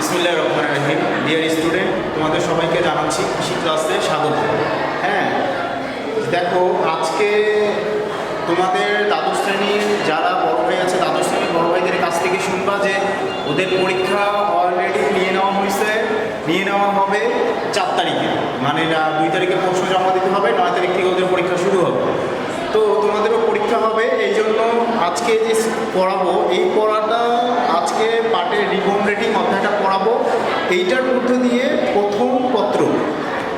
বিসমিল্লাহির রহমানির রহিম। Dear student, তোমাদের সবাইকে জানাচ্ছি কৃষি ক্লাসে স্বাগত। হ্যাঁ, দেখো আজকে তোমাদের দ্বাদশ শ্রেণীর যারা বড় হয়ে আছে, দ্বাদশ শ্রেণীর বড় ভাইদের কাছ থেকে শুনবা যে ওদের পরীক্ষা অলরেডি নিয়ে নেওয়া হয়েছে, নিয়ে নেওয়া হবে 4 তারিখে, মানে 2 তারিখে প্রশ্ন জমা দিতে হবে, 9 তারিখ থেকে ওদের পরীক্ষা শুরু হবে। তো তোমাদেরও পরীক্ষা হবে, এই জন্য আজকে যে পড়াবো এই পড়াটা আজকে পাঠের রিবন রেটিং অধ্যায়টা পড়াবো। এইটার মধ্যে দিয়ে প্রথম পত্র,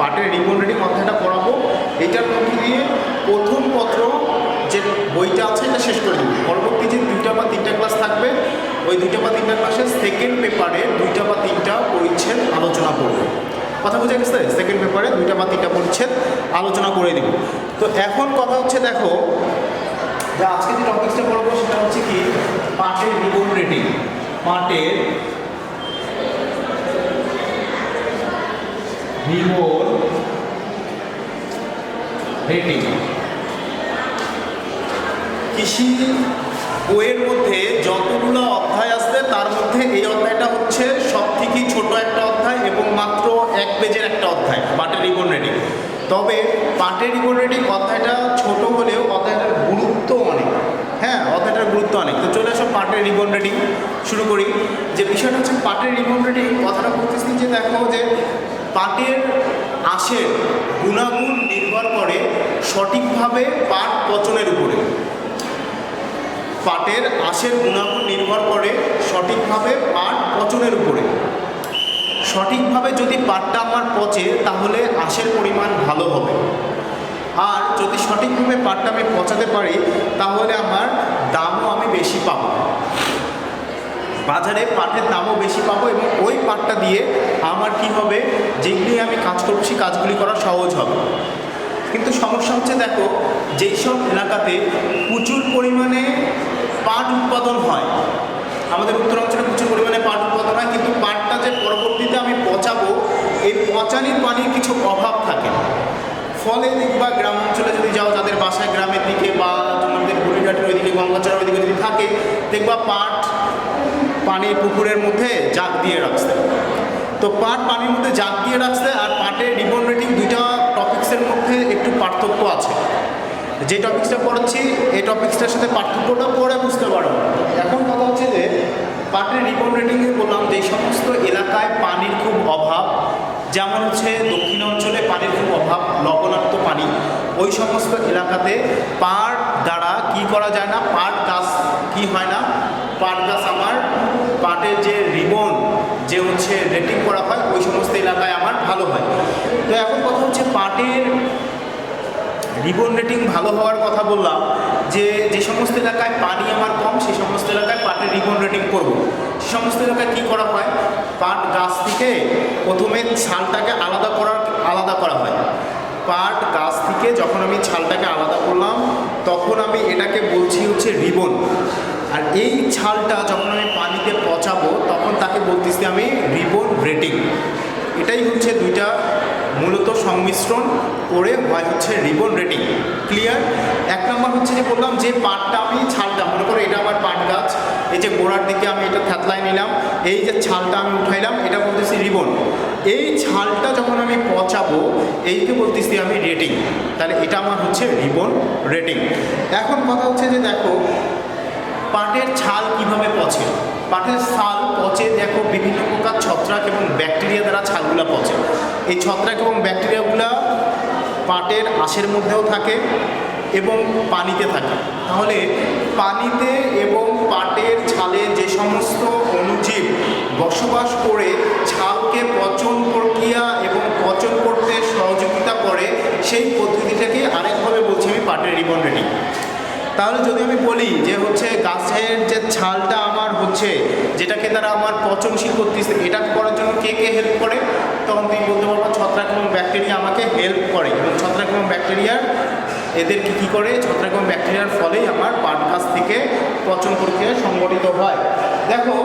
পাঠের রিবন রেটিং অধ্যায়টা পড়াবো। এইটার মধ্যে দিয়ে প্রথম পত্র যে বইটা আছে এটা শেষ করে দেবো। পরবর্তী যে 2টা বা 3টা ক্লাস থাকবে, ওই 2টা বা 3টা ক্লাসে সেকেন্ড পেপারে 2টা বা 3টা পরিচ্ছেদ আলোচনা করবো। কথা বুঝে গেছে? সেকেন্ড পেপারে 2টা বা 3টা পরিচ্ছেদ আলোচনা করে দিব। তো এখন কথা হচ্ছে, দেখো যে আজকে যে টপিকসটা পড়বো সেটা হচ্ছে কি, পাঠের রিবন রেটিং। পাঠের রিবন রেটিং কৃষি বইয়ের মধ্যে যতগুলো অধ্যায় আসছে তার মধ্যে এই অধ্যায়টা হচ্ছে সব থেকে ছোট একটা অধ্যায় এবং মাত্র 1 পেজের একটা অধ্যায়, পাঠের রিবন রেটিং। তবে পাঠের রিবন রেটিং অধ্যায়টা ছোট হলেও অধ্যায়টার গুরুত্ব অনেক। হ্যাঁ, অধ্যায়টার গুরুত্ব অনেক। তো চলে আসো পাঠের রিবন রেটিং শুরু করি। যে বিষয়টা হচ্ছে পাঠের রিবন রেটিং, কথাটা বলতেছি যে দেখো যে পাঠের আঁশের গুণাগুণ নির্ভর করে সঠিকভাবে পাঠ পচনের উপরে। পাঠের আঁশের গুণাগুণ নির্ভর করে সঠিকভাবে পাঠ পচনের উপরে। সঠিকভাবে যদি পাঠটা আমার পচে তাহলে আঁশের পরিমাণ ভালো হবে, আর যদি সঠিকভাবে পাঠটা আমি পচাতে পারি তাহলে আমার দামও আমি বেশি পাবো, বাজারে পাঠের দামও বেশি পাবো এবং ওই পাঠটা দিয়ে আমার কি হবে, যেগুলি আমি কাজ করছি কাজগুলি করা সহজ হবে। কিন্তু সমস্যা হচ্ছে, দেখো যেই সব এলাকাতে প্রচুর পরিমাণে পাট উৎপাদন হয়, আমাদের উত্তরাঞ্চলে প্রচুর পরিমাণে পাট উৎপাদন হয়, কিন্তু পাটটা যে পরবর্তীতে আমি পচাবো এই পচানির পানির কিছু অভাব থাকে। ফলে দেখবা গ্রাম অঞ্চলে যদি যাও, যাদের বাসায় গ্রামের দিকে বা তোমাদের বুড়িঘাটের ওইদিকে গঙ্গাচড়ার ওইদিকে যদি থাকে, দেখবা পাট পানির পুকুরের মধ্যে জাগ দিয়ে রাখছে। তো পাট পানির মধ্যে জাগ দিয়ে রাখছে আর পাটের রিবন রেটিং 2টা টপিক্সের মধ্যে একটু পার্থক্য আছে। যে টপিক্সটা পড়াচ্ছি এই টপিক্সটার সাথে পার্থক্যটা পরে বুঝতে পারবো। এখন কথা হচ্ছে যে পাটের রিবন রেটিংয়ে বললাম যে সমস্ত এলাকায় পানির খুব অভাব, যেমন হচ্ছে দক্ষিণ অঞ্চলে পানির খুব অভাব, লবণাক্ত পানি, ওই সমস্ত এলাকাতে পাট দ্বারা কি করা যায় না, পাট গাছ কি হয় না, পাট গাছ আমার পাটের যে রিবন যে হচ্ছে রেটিং করা হয় ওই সমস্ত এলাকায় আমার ভালো হয়। তো এখন কথা হচ্ছে পাটের রিবন রেটিং ভালো হওয়ার কথা বললাম, যে যে সমস্ত এলাকায় পানি আমার কম সেই সমস্ত এলাকায় পাটের রিবন রেটিং করব। সে সমস্ত এলাকায় কী করা হয়, পাট গাছ থেকে প্রথমে ছালটাকে আলাদা করা হয়। পাট গাছ থেকে যখন আমি ছালটাকে আলাদা করলাম তখন আমি এটাকে বলছি হচ্ছে রিবন, আর এই ছালটা যখন আমি পানিতে পচাবো তখন তাকে বলতেছি আমি রিবন রেটিং। এটাই হচ্ছে 2টা মূলত সংমিশ্রণ করে হয় হচ্ছে রিবন রেটিং। ক্লিয়ার? 1 নম্বর হচ্ছে যে বললাম যে পাটটা আমি ছালটা, মনে করো এটা আমার পাট গাছ, এই যে গোড়ার দিকে আমি এটা থ্যাতলায় নিলাম, এই যে ছালটা আমি উঠাইলাম এটা বলতেছি রিবন। এই ছালটা যখন আমি পচাবো এইকে বলতেছি আমি রেটিং। তাহলে এটা আমার হচ্ছে রিবন রেটিং। এখন কথা হচ্ছে যে দেখো পাটের ছাল কিভাবে পচে। পাটের ছাল পচে দেখো বিভিন্ন প্রকার ছত্রাক এবং ব্যাকটেরিয়া দ্বারা ছালগুলো পচে। এই ছত্রাক এবং ব্যাকটেরিয়াগুলো পাটের আঁশের মধ্যেও থাকে এবং পানিতে থাকে। তাহলে পানিতে এবং পাটের ছালে যে সমস্ত অণুজীব বসবাস করে ছালকে পচন প্রক্রিয়া এবং পচন করতে সহযোগিতা করে, সেই পদ্ধতিটাকে আরেকভাবে বলছি আমি পাটের রিবন রেটিং। তাহলে যদি আমি বলি যে হচ্ছে গাছের যে ছালটা আমার হচ্ছে যেটাকে তারা আমার পচনশীল করতেছে, এটা করার জন্য কে কে হেল্প করে, তখন তুমি বলতে পারবো ছত্রাক এবং ব্যাকটেরিয়া আমাকে হেল্প করে। এবং ছত্রাক এবং ব্যাকটেরিয়ার এদেরকে কী করে, ছত্রাক এবং ব্যাকটেরিয়ার ফলেই আমার পাট গাছ থেকে পচন প্রক্রিয়া সংঘটিত হয়। দেখো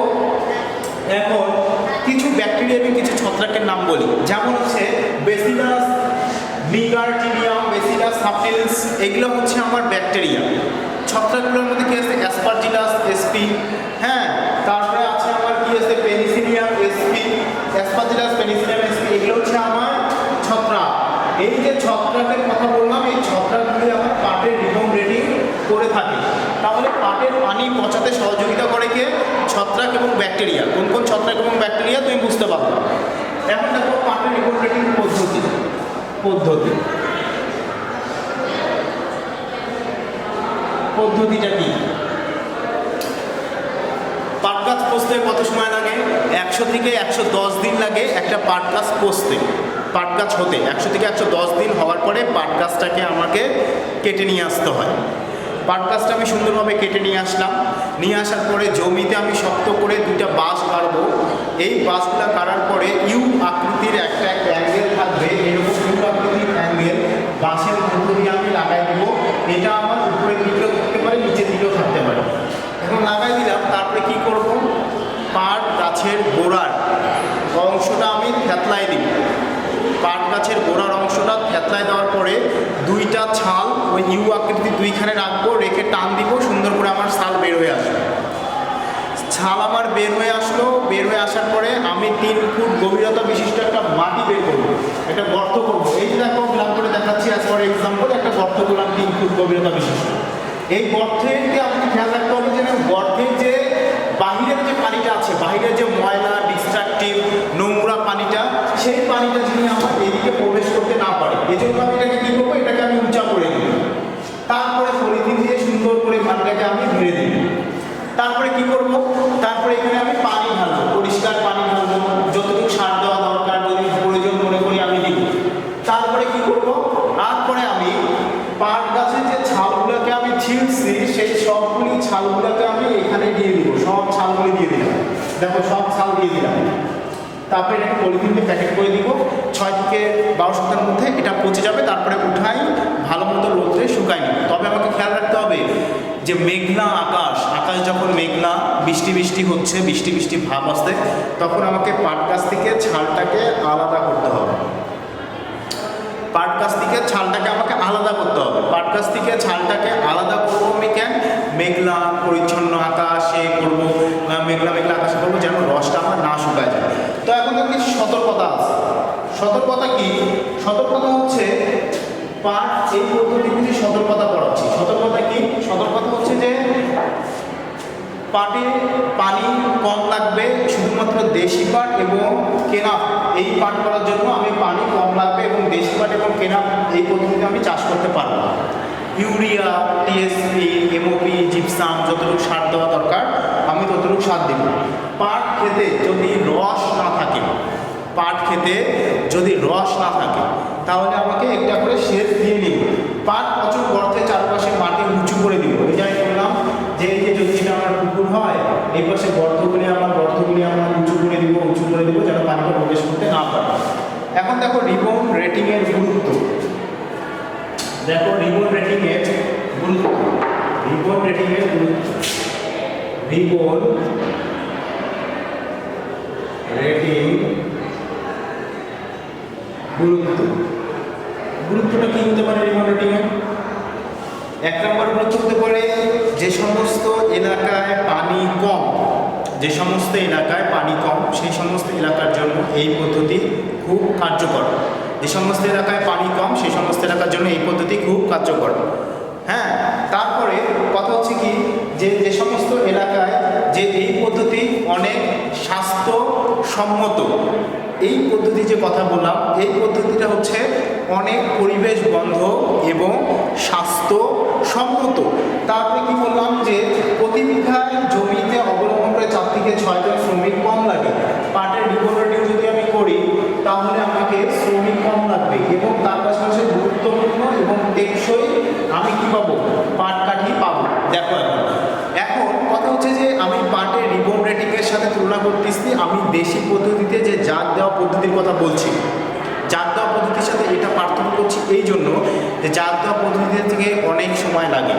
এখন কিছু ব্যাকটেরিয়া এবং কিছু ছত্রাকের নাম বলি, যেমন হচ্ছে বেসিলাস নিগার্টিনিয়াম, বেসিলাস সাবটিলস, এগুলো হচ্ছে আমার ব্যাকটেরিয়া। ছত্রাকগুলোর মধ্যে কী আছে, অ্যাসপারজিলাস এসপি, হ্যাঁ, তারপরে আছে আমার কী আছে পেনিসিলিয়াম এসপি, হচ্ছে আমার ছত্রাক। এই যে ছত্রাকের কথা বললাম, এই ছত্রাকগুলি আমার পাটের রিবন রেটিং করে থাকে। তাহলে পাটের পানি পচাতে সহযোগিতা করে কে? ছত্রাক এবং ব্যাকটেরিয়া। কোন কোন ছত্রাক এবং ব্যাকটেরিয়া তুমি বুঝতে পারবে। এখন দেখো পাটের রিবন রেটিং পদ্ধতিটা কি? পাট গাছ পচতে কত সময় লাগে? 100 থেকে 110 দিন লাগে একটা পাট গাছ পচতে, পাট গাছ হতে 100 থেকে 110 দিন হওয়ার পরে পাট গাছটাকে আমাকে কেটে নিয়ে আসতে হয়। পাট গাছটা আমি সুন্দরভাবে কেটে নিয়ে আসলাম। নিয়ে আসার পরে জমিতে আমি শক্ত করে 2টা বাঁশ গাড়বো। এই বাঁশগুলো কাটার পরে ইউ আকৃতির একটা অ্যাঙ্গেল থাকবে, এরকম ইউ আকৃতির অ্যাঙ্গেল বাঁশের মধ্য দিয়ে আমি লাগাই দেবো। এটা আমার উপরের দিকেও থাকতে পারে, নিচের দিকেও থাকতে পারে। এখন লাগাই দিলাম, তারপরে কি করব? পাট গাছের গোড়ার অংশটা আমি থেতলাই দিব। পাট গাছের গোড়ার অংশটা থেতলাই দেওয়ার পরে 2টা ছাল ওই ইউ আকৃতি 2খানে রাখবো, রেখে টান দিব, সুন্দর করে আমার ছাল বের হয়ে আসবে। ছাল আমার বের হয়ে আসলো। বের হয়ে আসার পরে আমি 3 ফুট গভীরতা বিশিষ্ট একটা মাটি বের করবো, একটা গর্ত করবো। এই যে দেখো গ্রাম করে দেখাচ্ছি, অ্যাজ ফর এক্সাম্পল একটা গর্ত করলাম 3 ফুট গভীরতা বিশিষ্ট। এই গর্তেরকে আমাকে খেয়াল রাখতে হবে যে গর্তের যে বাহিরের যে পানিটা আছে, বাহিরের যে ময়লা ডিস্ট্রাকটিভ নোংরা পানিটা, সেই পানিটা যিনি আমার এদিকে প্রবেশ করতে না পারে, এই জন্য আমি এটাকে কী করবো? এটাকে আমি উঁচা করে দিই। তারপরে পলিথিন দিয়ে সুন্দর করে মাটিটাকে আমি ধরে দিই। তারপরে কি করব? তারপরে এখানে আমি পানি ঢালবো, পরিষ্কার পানি ঢালবো, যতটুকু সার দেওয়া দরকার যদি প্রয়োজন মনে করি আমি দিব। তারপরে কি করব? তারপরে আমি পাট গাছের যে ছালগুলোকে আমি ছিঁড়ছি, সেই সবগুলি ছালগুলোকে আমি এখানে দিয়ে দিব। সব ছালগুলি দিয়ে দিলাম, দেখো সব ছাল দিয়ে দিলাম। তারপরে এটাকে পলিথিন দিয়ে প্যাকেট করে দিব। 6 থেকে 12 সপ্তাহের মধ্যে এটা পচে যাবে। তারপরে উঠাই ভালো মতো রোদ্রে শুকাই নিব। তবে আমাকে খেয়াল রাখতে হবে যে মেঘলা আকাশ যখন মেঘলা বৃষ্টি হচ্ছে, বৃষ্টি ভাব আসতে, তখন আমাকে পাট গাছ থেকে ছালটাকে আলাদা করতে হবে। পাট গাছ থেকে ছালটাকে আমাকে আলাদা করতে হবে। পাট গাছ থেকে ছালটাকে আলাদা করবো আমি কেন? মেঘলা পরিচ্ছন্ন আকাশে করবো, মেঘলা আকাশে করবো, যেন রসটা আমার না শুকায় যায়। তো এখন তো কিছু সতর্কতা আছে। সতর্কতা কি? সতর্কতা হচ্ছে পাট এই পদ্ধতিতে যে সতর্কতা করাচ্ছি। সতর্কতা কি? সতর্কতা হচ্ছে যে পাটে পানি কম লাগবে, শুধুমাত্র দেশি পাট এবং কেনা এই পাট করার জন্য আমি পানি কম লাগবে, এবং দেশি পাট এবং কেনা এই পদ্ধতিতে আমি চাষ করতে পারবো। ইউরিয়া, টিএসপি, এমওপি, জিপসাম যতটুকু সার দেওয়া দরকার আমি ততটুকু সার দেব। পাট খেতে যদি রস না থাকে, তাহলে আমাকে একটা করে সেচ দিয়ে নিব। পাট প্রচুর গর্তে চারপাশে মাটি উঁচু করে দিব। এই যে আমি বললাম যে এই যে যদি এটা আমার পুকুর হয়, এই পাশে গর্তগুলি আমার উঁচু করে দিব যেন পানিটা প্রবেশ করতে না পারে। এখন দেখো রিবন রেটিংয়ের গুরুত্ব। রিবন রেটিং গুরুত্বটা কি হতে পারে রিবন রেটিংয়ে? 1 নম্বর গুরুত্ব হতে পারে যে সমস্ত এলাকায় পানি কম, সেই সমস্ত এলাকার জন্য এই পদ্ধতি খুব কার্যকর। যে সমস্ত এলাকায় পানি কম, সেই সমস্ত এলাকার জন্য এই পদ্ধতি খুব কার্যকর। হ্যাঁ, তারপরে কথা হচ্ছে কি যে যে সমস্ত এলাকায় যে এই পদ্ধতি অনেক স্বাস্থ্যসম্মত, এই পদ্ধতি যে কথা বললাম, এই পদ্ধতিটা হচ্ছে অনেক পরিবেশ বান্ধব এবং স্বাস্থ্যসম্মত। তারপরে কি বললাম যে প্রতি বিঘায় জমিতে অবলম্বন করে 4 থেকে 6 জন শ্রমিক কম লাগে। পাটের রিবন রেটিং যদি আমি করি তাহলে আমাকে শ্রমিক কম লাগবে, এবং তার পাশাপাশি গুরুত্বপূর্ণ এবং টেকসই আমি কি পাবো? পাট কাঠি পাবো। দেখো এখন কথা হচ্ছে যে আমি পাটের রিবন রেটিংয়ের সাথে তুলনা করতেছি আমি দেশি পদ্ধতিতে যে জাগ দেওয়া পদ্ধতির কথা বলছি। জাগ দেওয়া পদ্ধতির সাথে এটা পার্থক্য করছি এই জন্য যে জাগ দেওয়া পদ্ধতি থেকে অনেক সময় লাগে,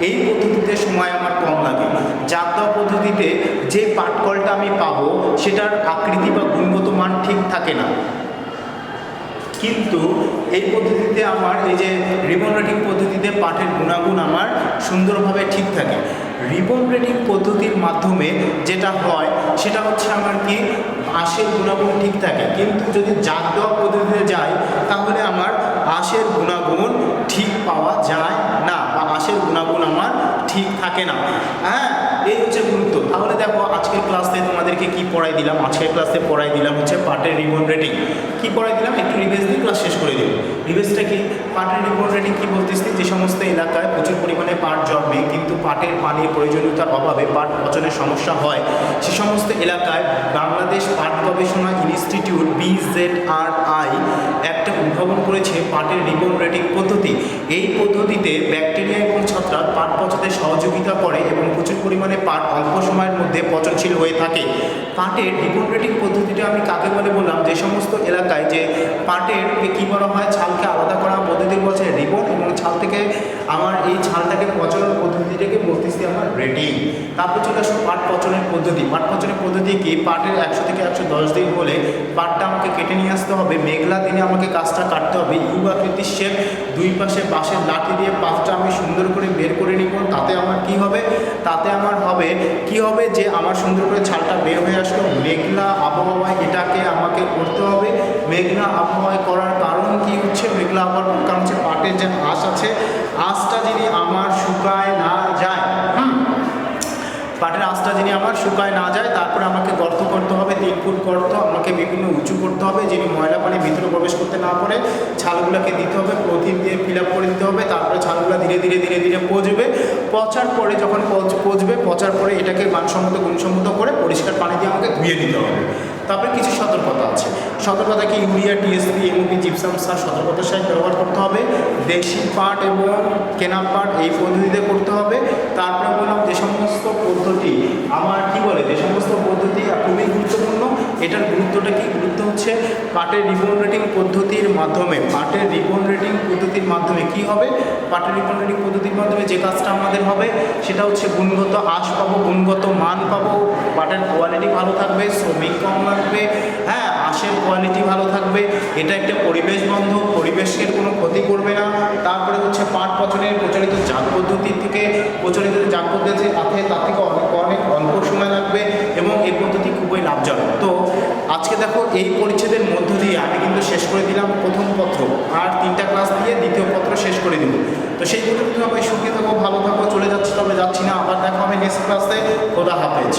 এই পদ্ধতিতে সময় আমার কম লাগে। জাগ দেওয়া পদ্ধতিতে যে পাটকলটা আমি পাবো সেটার আকৃতি বা গুণগত মান ঠিক থাকে না, কিন্তু এই পদ্ধতিতে আমার এই যে রিবন রেটিং পদ্ধতিতে পাটের গুণাগুণ আমার সুন্দরভাবে ঠিক থাকে। রিবন রেটিং পদ্ধতির মাধ্যমে যেটা হয় সেটা হচ্ছে আমার কি আঁশের গুণাগুণ ঠিক থাকে, কিন্তু যদি জাত দেওয়া পদ্ধতিতে যাই তাহলে আমার আঁশের গুণাগুণ ঠিক পাওয়া যায় না, বা আঁশের গুণাগুণ আমার ঠিক থাকে না। হ্যাঁ, এই হচ্ছে গুরুত্ব। তাহলে দেখো আজকের ক্লাসে তোমাদেরকে কি পড়াই দিলাম, আজকের ক্লাসে পড়াই দিলাম হচ্ছে পাটের রিবন রেটিং। কি পড়াই দিলাম একটু রিভাইজ দিয়ে ক্লাস শেষ করে দিলাম। রিভাইজটা কি, পাটের রিবন রেটিং কি বলতেছি, যে সমস্ত এলাকায় প্রচুর পরিমাণে পাট জন্মে কিন্তু পাটের পানির প্রয়োজনীয়তার অভাবে পাট পচনের সমস্যা হয়, সে সমস্ত এলাকায় বাংলাদেশ পাট গবেষণা ইনস্টিটিউট BZRI একটা উদ্ভাবন করেছে পাটের রিবন রেটিং পদ্ধতি। এই পদ্ধতিতে ব্যাকটেরিয়া এবং ছত্রাক পাট পচাতে সহযোগিতা করে এবং প্রচুর পরিমাণে পাট অল্প সময়ের মধ্যে পচনশীল হয়ে থাকে। পাটের রিবন রেটিং পদ্ধতিটা আমি কাকে বলে বললাম, যে সমস্ত এলাকায় যে পাটের কী বলা হয়, ছালকে আলাদা করা পদ্ধতি বলছে রিবন, এবং ছাল থেকে আমার এই ছালটাকে পচানোর পদ্ধতিটাকে বলতেছি আমার রেটিং। তারপর চলে আসবো পাট পচনের পদ্ধতি। পাট পচনের পদ্ধতি কি, পাটের 100 থেকে 110 দিন হলে পাটটা আমাকে কেটে নিয়ে আসতে হবে, মেঘলা দিনে আমাকে গাছটা কাটতে হবে, ইউ আকৃতির শেপ, দুই পাশে বাঁশের লাঠি দিয়ে পাতটা আমি সুন্দর করে বের করে নিব। তাতে আমার কি হবে, তাতে আমার হবে কি হবে, যে আমার সুন্দর করে ছালটা বের হয়ে আসলো। মেঘলা আবহাওয়ায় এটাকে আমাকে করতে হবে। মেঘলা আবহাওয়ায় করার কারণ কি হচ্ছে, মেঘলা আবহাওয়ার কারণ হচ্ছে পাটের যে আঁশ আছে, আঁশটা যদি আমার শুকায় না যায়, পাটের আঁশটা যিনি আমার শুকায় না যায়, তারপরে আমাকে গর্ত করতে হবে, 3 ফুট গর্ত আমাকে বিভিন্ন উঁচু করতে হবে, যিনি ময়লা পানি ভিতরে প্রবেশ করতে না পারে। ছালগুলোকে দিতে হবে, প্রোটিন দিয়ে ফিল আপ করে দিতে হবে। তারপরে ছালগুলো ধীরে ধীরে ধীরে ধীরে পচবে। পচার পরে যখন পচবে, পচার পরে এটাকে মানসম্মত গুণসম্মত করে পরিষ্কার পানি দিয়ে আমাকে ধুয়ে নিতে হবে। তারপরে কিছু সতর্কতা আছে। সতর্কতা কি, ইউরিয়া, টিএসপি, এমওপি, জিপসাম সার সতর্কতার সাথে ব্যবহার করতে হবে। দেশি পাট এবং কেনা পাট এই পদ্ধতিতে করতে হবে। তারপরে বললাম যে সমস্ত পদ্ধতি আমার কি বলে, যে সমস্ত পদ্ধতি খুবই গুরুত্বপূর্ণ। এটার গুরুত্বটা কি, গুরুত্ব হচ্ছে পাটের রিবন রেটিং পদ্ধতির মাধ্যমে, পাটের রিবন রেটিং পদ্ধতির মাধ্যমে কি হবে, পাটের রিবন রেটিং পদ্ধতির মাধ্যমে যে কাজটা আমাদের হবে সেটা হচ্ছে গুণগত আঁশ পাবো, গুণগত মান পাবো, পাটের কোয়ালিটি ভালো থাকবে, শ্রমিক কম লাগবে, হ্যাঁ, আঁশের কোয়ালিটি ভালো থাকবে। এটা একটা পরিবেশ বান্ধব, পরিবেশের কোনো ক্ষতি করবে না। তারপরে হচ্ছে পাট পচনের প্রচলিত জাত পদ্ধতি থেকে জাত পদ্ধতি তার থেকে অনেক অল্প সময় লাগবে এবং এই পদ্ধতি খুবই লাভজনক। তো আজকে দেখো এই পরিচ্ছেদের মধ্য দিয়ে আমি কিন্তু শেষ করে দিলাম প্রথম পত্র, আর 3টা ক্লাস দিয়ে দ্বিতীয় পত্র শেষ করে দিব। তো সেই পদ্ধতি সবাই সুখী থাকো, ভালো থাকো, চলে যাচ্ছি, তবে যাচ্ছি না, আবার দেখা হবে নেক্সট ক্লাসে। খোদা হাফেজ।